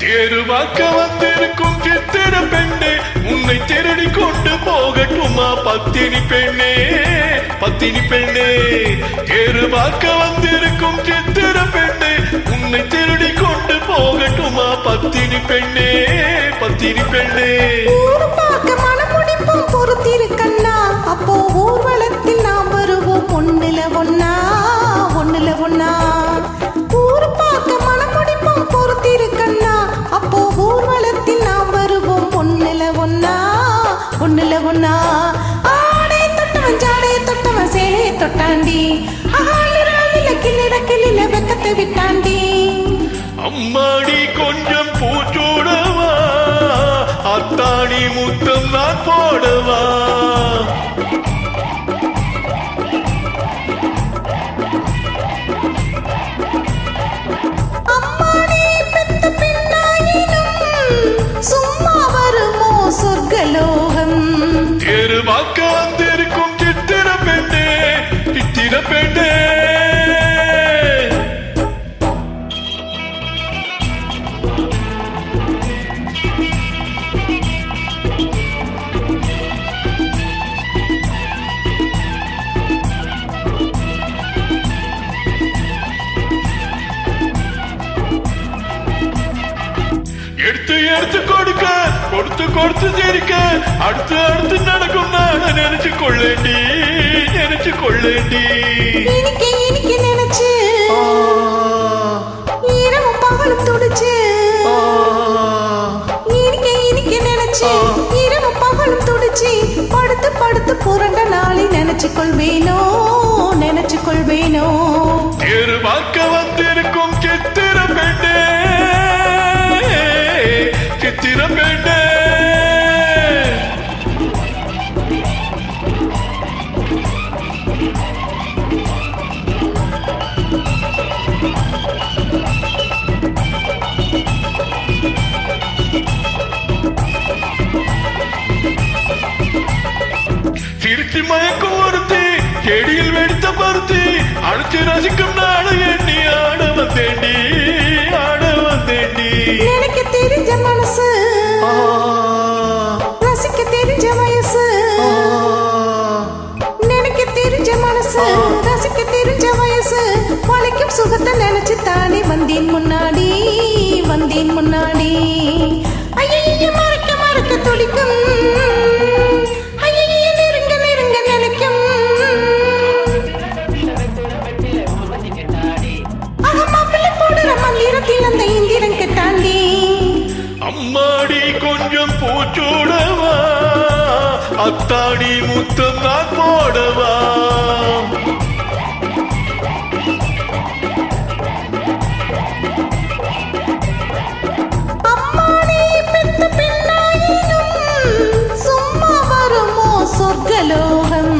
தேருவாக்க வந்திருக்கும் சித்திர பெண்ணே உன்னை திருடி கொண்டு போகட்டுமா பத்தினி பெண்ணே பத்தினி பெண்ணே தேருவாக்க வந்திருக்கும் சித்திர பெண்ணே உன்னை திருடி கொண்டு போகட்டுமா பத்தினி பெண்ணே பத்தினி பெண்ணே ஊரு பார்க்க மனமுடிப்பும் பொறுத்திருக்கண்ணா அப்போ ஊர்வலத்தில் நாம் வருவோம் ஒண்ணுல ஒன்னா ஒண்ணுல ஒன்னா ஊரு பார்க்க மனமுடிப்பும் பொறுத்திருக்கண்ணா அப்போ ஊர்வலத்தில் நாம் வருவோம் ஒண்ணுல ஒன்னா ஒண்ணுல ஒன்னா ஆடை தொட்டவன் ஜாடை தொட்டவன் சேலையை தொட்டாண்டி கிளில வெக்கத்தை விட்டாண்டி அம்மாடி கொஞ்சம் பூச்சூடவா அத்தாடி முத்தம் நான் போடவா அம்மாடி பெத்த பெண்ணாயினும் சும்மா வருமோ சொர்க்கலோகம் தேருவாக்க வந்திருக்கும் சித்திர பெண்ணே சித்திர பெண்ணே எடுத்து எடுத்து கொடுக்க கொடுத்து கொடுத்து சிரிக்க அடுத்து அடுத்து நடக்கும் நான் நினைச்சு கொள்ளேண்டி நினைச்சு கொள்ளேண்டி இனிக்க இனிக்க நினைச்சு இரவும் பகலும் துடிச்சு இனிக்க இனிக்க நினைச்சு இரவும் பகலும் துடிச்சு படுத்து படுத்து புரண்ட நாளை நினைச்சு கொள்வேனோ நினைச்சு கொள்வேனோ தேருவாக்க வந்திருக்கும் சித்திர பெண்ணே சித்திர பெண்ணே சிரிச்சு மயக்கும் ஒருத்தி செடியில் வெடித்த பருத்தி அழைச்சு ரசிக்கும் நாடு எண்ணி ஆட வந்தேண்டி ஆட வந்தேண்டி எனக்கு தெரிஞ்ச மனசு ரசிக்க தெரிஞ்ச வயசு நினைக்க தெரிஞ்ச மனசு ரசிக்க தெரிஞ்ச வயசு வளைக்கும் சுகத்தை நினைச்சு தானே வந்தேன் முன்னாடி வந்தேன் முன்னாடி ஐய மறக்க மறக்க துடிக்கும் ஐய நெருங்க நெருங்க நினைக்கும் மாப்பிள்ளை போடுற மந்திரத்தில் அந்த இந்திரன் கெட்டாண்டி அம்மாடி கொஞ்சம் பூச்சூடவா அத்தாடி முத்தம் நான் போடவா அம்மாடி பெத்த பெண்ணாயினும் சும்மா வருமோ சொர்க்கலோகம்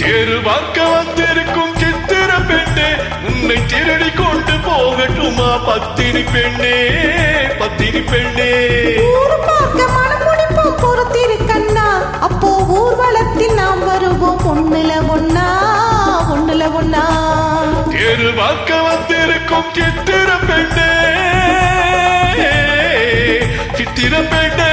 தேருவாக்க வந்திருக்கும் சித்திர பெண்ணே உன்னை திருடி கொண்டு போகட்டுமா பத்தினி பெண்ணே பத்தினி பெண்ணே ஊரு பார்க்க மனமுடிப்பும் பொறுத்திருக்கண்ணா அப்போ ஊர்வலத்தில் நாம் வருவோம் ஒண்ணுல ஒன்னா ஒண்ணுல ஒன்னா தேருவாக்க வந்திருக்கும் சித்திர பெண்ணே சித்திர பெண்ணே